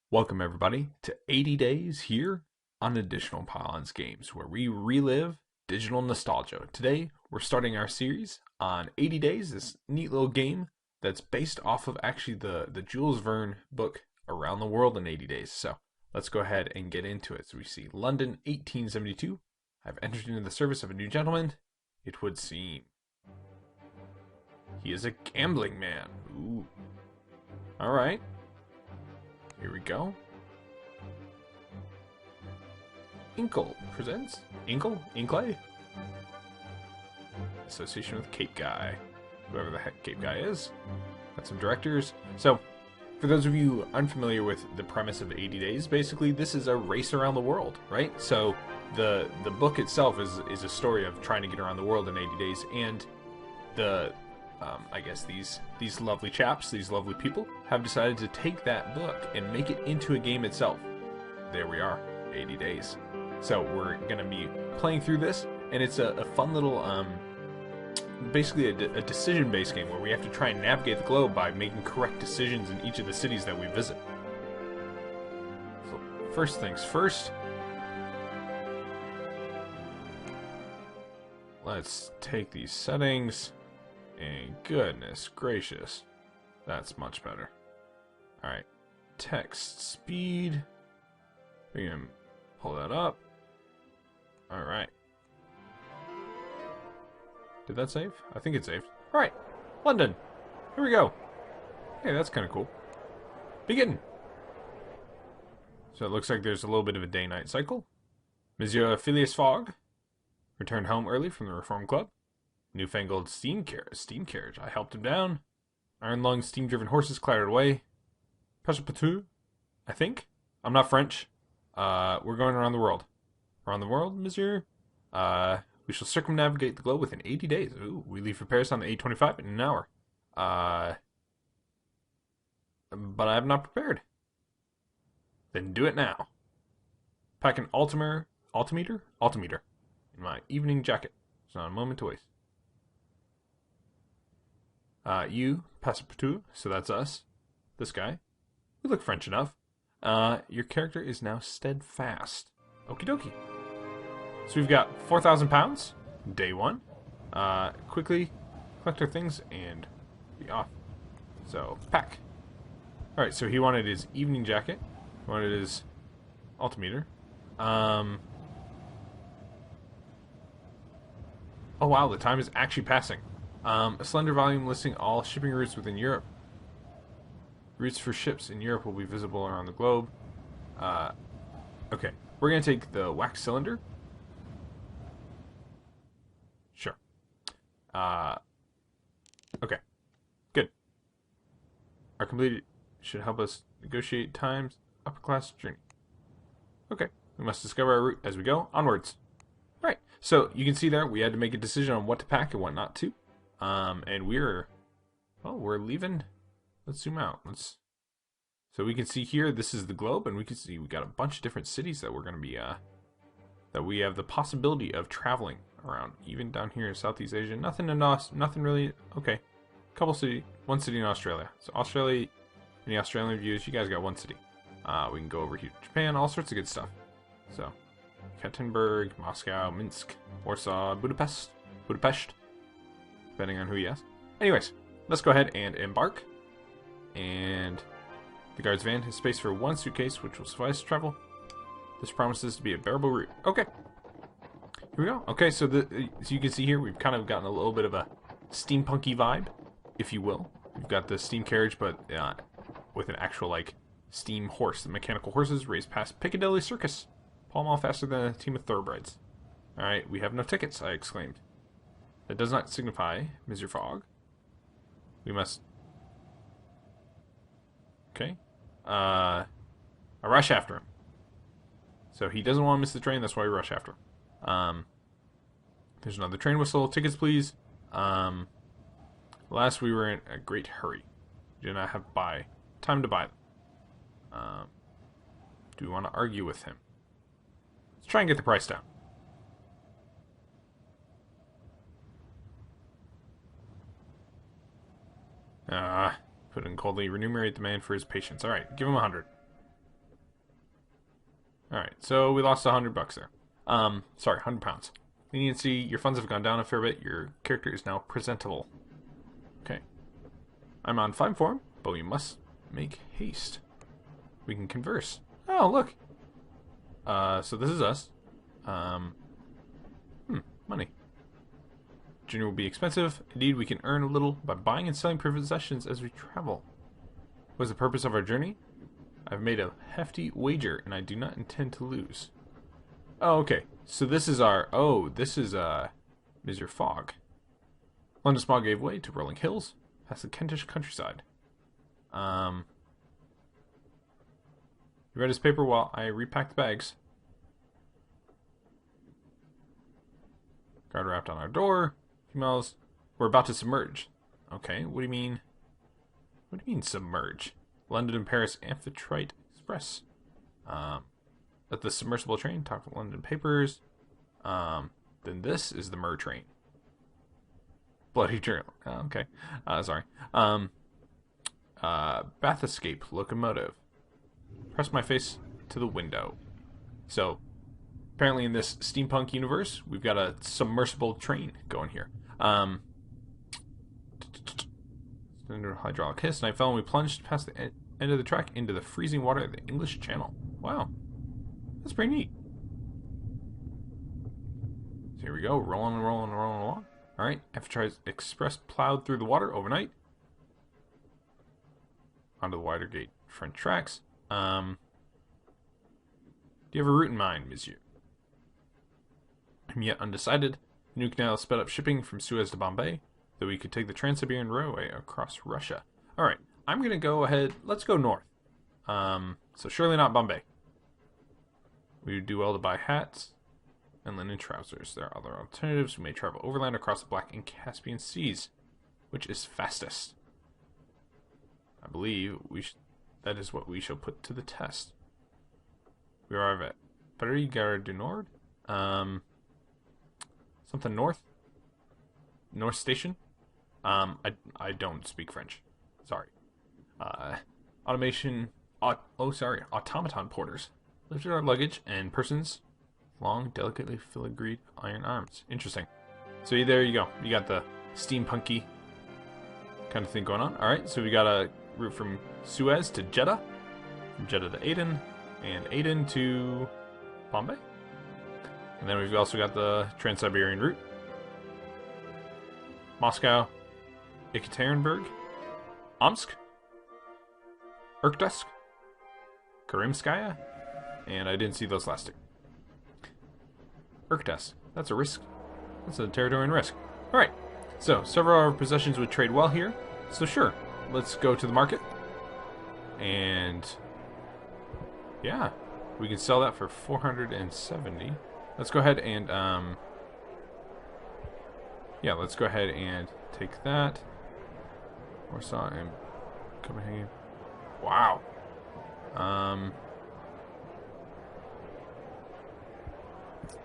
Welcome everybody to 80 Days here on Additional Pylons Games, where we relive digital nostalgia. Today, we're starting our series on 80 Days, this neat little game that's based off of actually the Jules Verne book Around the World in 80 Days. So, let's go ahead and get into it. So we see London, 1872. I've entered into the service of a new gentleman, it would seem. He is a gambling man. Ooh. Alright. Here we go. Inkle presents Inklay? Association with Cape Guy. Whoever the heck Cape Guy is. Got some directors. So, for those of you unfamiliar with the premise of 80 Days, basically this is a race around the world, right? So, the book itself is a story of trying to get around the world in 80 days, and I guess these lovely chaps, these lovely people, have decided to take that book and make it into a game itself. There we are, 80 days. So we're going to be playing through this, and it's a fun little, basically a decision-based game where we have to try and navigate the globe by making correct decisions in each of the cities that we visit. So first things first, let's take these settings. And goodness gracious, that's much better. Alright, text speed. We can pull that up. Alright. Did that save? I think it saved. Alright, London. Here we go. Hey, that's kind of cool. Begin. So it looks like there's a little bit of a day-night cycle. Monsieur Phineas Fogg returned home early from the Reform Club. Newfangled steam carriage. I helped him down. Iron-lung, steam-driven horses clattered away. Passapartout, I think. I'm not French. We're going around the world. Around the world, monsieur? We shall circumnavigate the globe within 80 days. Ooh, we leave for Paris on the 8:25 in an hour. But I have not prepared. Then do it now. Pack an altimeter in my evening jacket. There's not a moment to waste. You, Passapartout, so that's us. This guy. We look French enough. Your character is now steadfast. Okie dokie. So we've got 4,000 pounds. Day one. Quickly collect our things and be off. So, pack. Alright, so he wanted his evening jacket. He wanted his altimeter. Oh wow, the time is actually passing. A slender volume listing all shipping routes within Europe. Routes for ships in Europe will be visible around the globe. Okay, we're going to take the wax cylinder. Sure. Okay, good. Our completed should help us negotiate times. Upper class journey. Okay, we must discover our route as we go. Onwards. Alright, so you can see there we had to make a decision on what to pack and what not to. And we're leaving. Let's zoom out. So we can see here, this is the globe, and we can see we got a bunch of different cities that we're going to be, that we have the possibility of traveling around. Even down here in Southeast Asia, nothing really, okay. One city in Australia. So Australia, any Australian views, you guys got one city. We can go over here to Japan, all sorts of good stuff. So, Katynburg, Moscow, Minsk, Warsaw, Budapest, depending on who you ask. Anyways, let's go ahead and embark. And the guard's van has space for one suitcase, which will suffice to travel. This promises to be a bearable route. Okay. Here we go. Okay, so so you can see here, we've kind of gotten a little bit of a steampunky vibe, if you will. We've got the steam carriage, but with an actual, like, steam horse. The mechanical horses race past Piccadilly Circus. Pall Mall faster than a team of thoroughbreds. Alright, we have no tickets, I exclaimed. That does not signify, Mr. Fogg. We must... Okay. I rush after him. So he doesn't want to miss the train, that's why we rush after him. There's another train whistle. Tickets, please. Last we were in a great hurry. We did not have time to buy them. Do we want to argue with him? Let's try and get the price down. Put in coldly. Remunerate the man for his patience. Alright, give him 100. Alright, so we lost $100 there. Sorry, £100. Leniency, your funds have gone down a fair bit. Your character is now presentable. Okay. I'm on fine form, but we must make haste. We can converse. Oh, look. So this is us. Money. Journey will be expensive. Indeed, we can earn a little by buying and selling possessions as we travel. What is the purpose of our journey? I've made a hefty wager, and I do not intend to lose. Oh, okay. So this is our... Oh, this is, Mr. Fogg. London smog gave way to rolling hills, past the Kentish countryside. You read his paper while I repacked the bags. Guard wrapped on our door. Females, we're about to submerge. Okay, what do you mean? What do you mean submerge? London and Paris Amphitrite Express. At the submersible train, talk to London papers. Then this is the Mer train. Bloody journal. Oh, okay. Sorry. Bath escape locomotive. Press my face to the window. So, apparently in this steampunk universe, we've got a submersible train going here. Hydraulic hiss, and I fell and we plunged past the end of the track into the freezing water of the English Channel. Wow. That's pretty neat. So here we go, rolling along. Alright, Amphitrite Express plowed through the water overnight. Onto the Watergate front tracks. Do you have a route in mind, monsieur? I'm yet undecided. The new canal sped up shipping from Suez to Bombay, though we could take the Trans-Siberian Railway across Russia. Alright, I'm going to go ahead. Let's go north. So surely not Bombay. We would do well to buy hats and linen trousers. There are other alternatives. We may travel overland across the Black and Caspian Seas. Which is fastest? I believe that is what we shall put to the test. We arrive at Paris Gare du Nord. Something north? North Station? I don't speak French. Sorry. Automaton porters. Lifted our luggage and persons. Long, delicately filigreed iron arms. Interesting. So there you go. You got the steampunky kind of thing going on. Alright, so we got a route from Suez to Jeddah. From Jeddah to Aden. And Aden to Bombay. And then we've also got the Trans-Siberian route. Moscow, Ekaterinburg, Omsk, Irkutsk, Karimskaya, and I didn't see those last two. Irkutsk, that's a risk. That's a territory in risk. Alright, so several of our possessions would trade well here, so sure, let's go to the market. And yeah, we can sell that for 470. Let's go ahead and yeah, let's go ahead and take that. Warsaw and Copenhagen. Wow.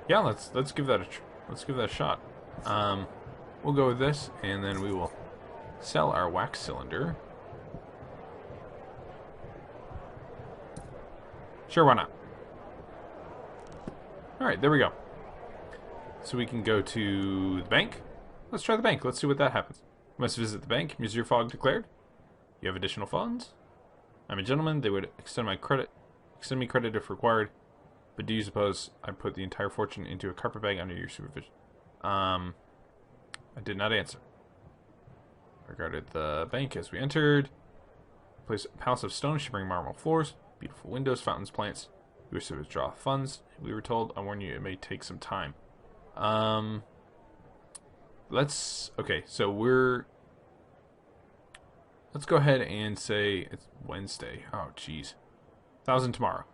Yeah, let's give that a shot. We'll go with this, and then we will sell our wax cylinder. Sure, why not? Alright, there we go. So we can go to the bank. Let's try the bank. Let's see what that happens. We must visit the bank, Monsieur Fogg declared. You have additional funds? I'm a gentleman. They would extend me credit if required. But do you suppose I put the entire fortune into a carpet bag under your supervision? I did not answer. I regarded the bank as we entered. Place a palace of stone, shimmering marble floors, beautiful windows, fountains, plants. We wish to withdraw funds. We were told, I warn you, it may take some time. Okay, so let's go ahead and say it's Wednesday. Oh, jeez. 1,000 tomorrow.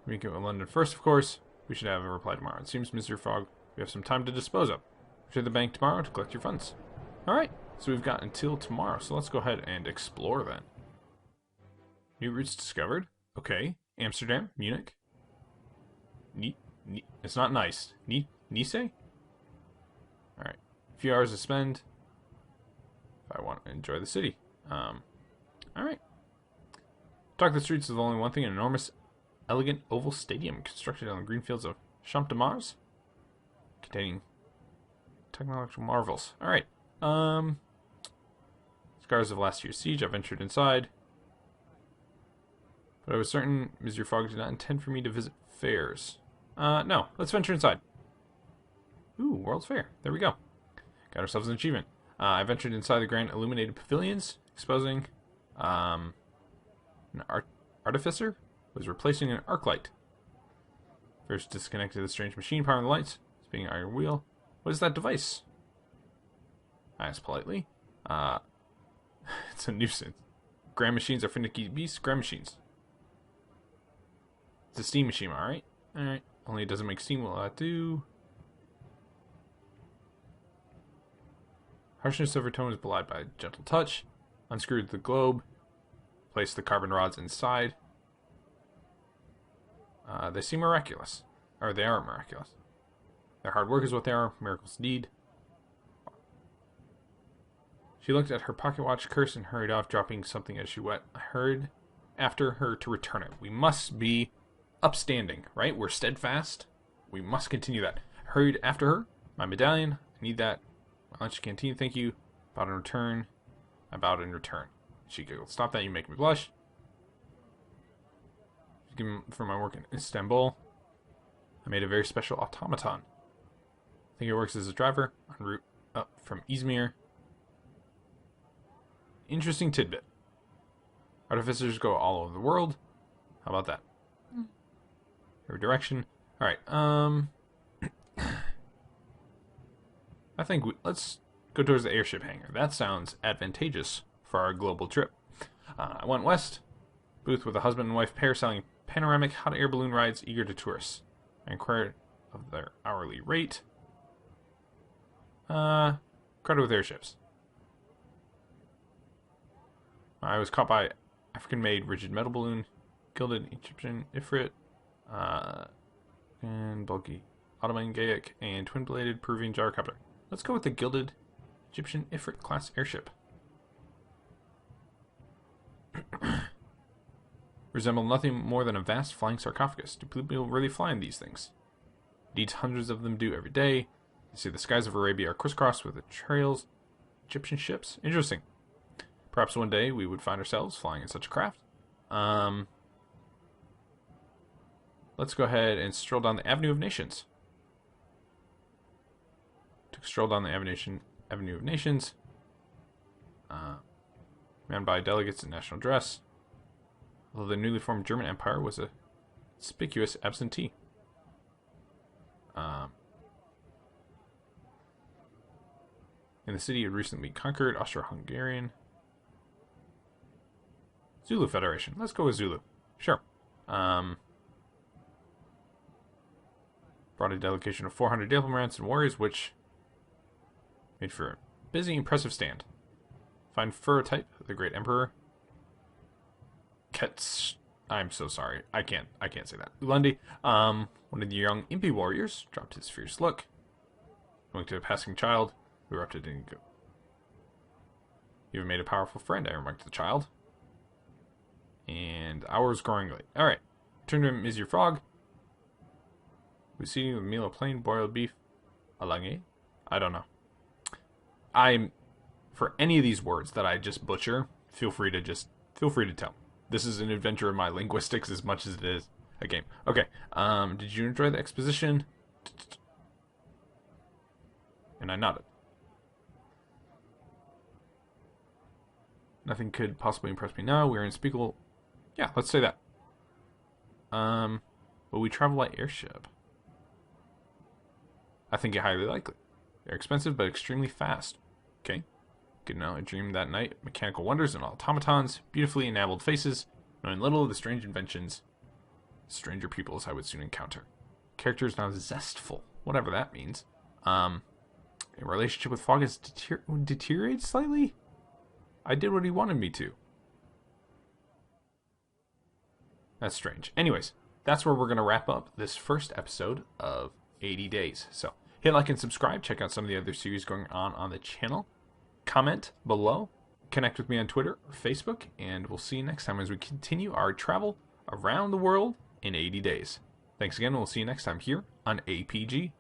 We can go to London first, of course. We should have a reply tomorrow. It seems, Mr. Fogg, we have some time to dispose of. Return to the bank tomorrow to collect your funds. Alright, so we've got until tomorrow, so let's go ahead and explore then. New routes discovered. Okay. Amsterdam, Munich. It's not nice. Nice? Alright. A few hours to spend. enjoy the city. Alright. Talk the streets is only one thing, an enormous, elegant oval stadium constructed on the green fields of Champ de Mars, containing technological marvels. Alright. Scars of last year's siege. I ventured inside. But I was certain Mr. Fogg did not intend for me to visit fairs. No. Let's venture inside. Ooh, World's Fair. There we go. Got ourselves an achievement. I ventured inside the grand illuminated pavilions, exposing an artificer was replacing an arc light. First disconnected the strange machine powering the lights, spinning iron wheel. What is that device? I asked politely. It's a nuisance. Grand machines are finicky beasts. Grand machines. It's a steam machine, alright? Alright. Only it doesn't make steam. Will that do? Harshness of her tone is belied by a gentle touch. Unscrewed the globe. Placed the carbon rods inside. They seem miraculous. Or they are miraculous. Their hard work is what they are. Miracles indeed. She looked at her pocket watch, cursed, and hurried off, dropping something as she went. I hurried after her to return it. We must be upstanding, right? We're steadfast. We must continue that. I hurried after her. My medallion. I need that. My lunch canteen, thank you. Bowed in return. I bowed in return. She giggled. Stop that, you make me blush. For my work in Istanbul, I made a very special automaton. I think it works as a driver en route up from Izmir. Interesting tidbit. Artificers go all over the world. How about that? Every direction. Alright, I think let's go towards the airship hangar. That sounds advantageous for our global trip. I went west. Booth with a husband and wife pair selling panoramic hot air balloon rides eager to tourists. I inquired of their hourly rate. Credit with airships. I was caught by African-made rigid metal balloon, gilded Egyptian Ifrit, and bulky Ottoman Gaelic, and twin-bladed Peruvian gyrocopter. Let's go with the gilded Egyptian Ifrit class airship. Resembled nothing more than a vast flying sarcophagus. Do people really fly in these things? Indeed, hundreds of them do every day. You see the skies of Arabia are crisscrossed with the trails of Egyptian ships. Interesting. Perhaps one day we would find ourselves flying in such a craft. Let's go ahead and stroll down the Avenue of Nations. Took a stroll down the Avenue of Nations. Manned by delegates in national dress. Although the newly formed German Empire was a conspicuous absentee. In the city, it had recently conquered Austro-Hungarian. Zulu Federation. Let's go with Zulu. Sure. Brought a delegation of 400 diplomats and warriors, which made for a busy, impressive stand. Fine fur type, the great emperor. I'm so sorry. I can't say that. Ulundi, one of the young impy warriors, dropped his fierce look. Going to a passing child, who erupted in go. You have made a powerful friend, I remarked to the child. And hours growing late. Alright. Turn to Mr. Fogg. Who's eating a meal of plain boiled beef. Alange? I don't know. For any of these words that I just butcher, feel free to tell. This is an adventure of my linguistics as much as it is a game. Okay. Did you enjoy the exposition? And I nodded. Nothing could possibly impress me now. We're unspeakable. Yeah, let's say that. Will we travel by airship? I think it highly likely. They're expensive, but extremely fast. Okay. Good now, I dreamed that night. Mechanical wonders and automatons, beautifully enameled faces, knowing little of the strange inventions, stranger peoples I would soon encounter. Character is now zestful, whatever that means. A relationship with Fogg has deteriorated slightly? I did what he wanted me to. That's strange. Anyways, that's where we're going to wrap up this first episode of 80 Days. So, hit like and subscribe. Check out some of the other series going on the channel. Comment below connect with me on Twitter or Facebook, and we'll see you next time as we continue our travel around the world in 80 days. Thanks again, and we'll see you next time here on APG.